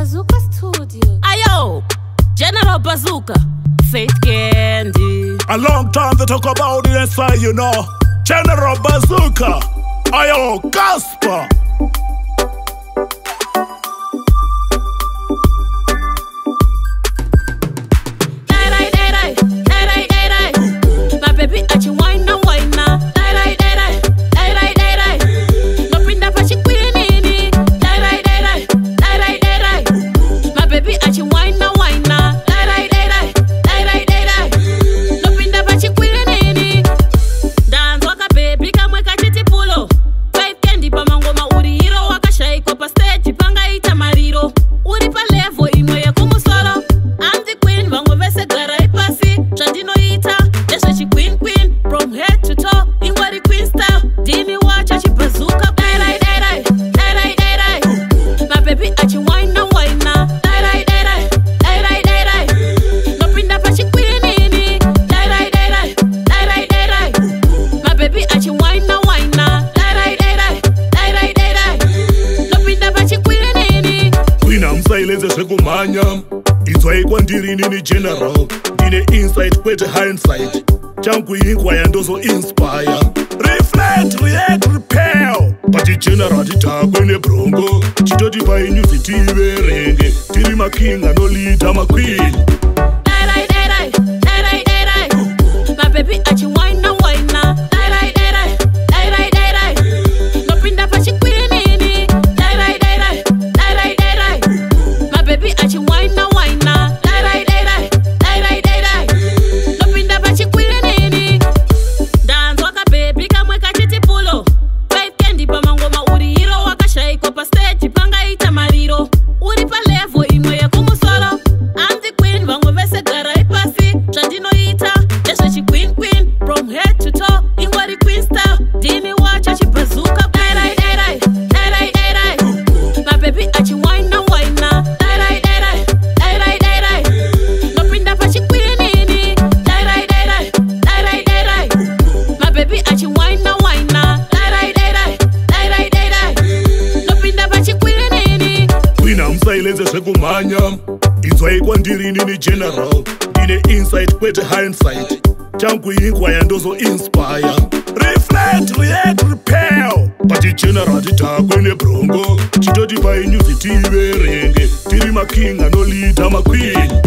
Bazooka Studio. Ayo, General Bazooka, Faith Candy. A long time to talk about the inside, you know. General Bazooka. Ayo, Casper. My baby, I you wine now, wine now. No pinda pa chiquini. My baby, I you wine now, wine now. No pinda pa chiquini. Dance waka baby, kamwe kachiti pulo. Faith Candy pa mangoma uri hero waka shaiko pa stage panga ita mariro. Uri pa level imwe ya kumusolo. I'm the queen, vango vese gara ipasi. Chandino ita. She queen from head to toe in what the queen style. Dini watch she bazooka. My baby at you wine now, wine now. No pinda pa she queen ini. My baby at you wine now, wine now. No pinda pa she queen ini. Queen am silence sekumanya. Izwa ikwandiri nini general. Dine insight kwete hindsight. Changu inkwaya ndozo inspire. Reflect, react, repel. Pati general titakwe ne brongo. Chitoti pa university verenge. Tiri makinga no lita ma queen. My baby at you wine now, wine now. No pinda pa she queen ini. My baby at you wine now, wine now. No pinda pa she queen ini. Dance waka baby kamwe kachiti pulo. Faith Candy pa mangoma uri hero waka shaiko pa stage panga ita mariro. Uri pa level imwe ya kumusolo. I'm the queen vango vese gara ipasi. Chandino ita. She queen from head to toe in what the queen style. Dini watch she bazooka. My baby at you wine now, wine now. No pinda pa she queen ini. My baby at you wine now, wine now. No pinda pa she queen ini. Queen am silence sekumanya. Izwa ikwandiri nini general. Dine insight kwete hindsight. Changu inkwaya ndozo inspire. Reflect, react, repel. Pati general titakwe ne brongo. Chitoti pa university verenge. Tiri makinga no lita ma queen.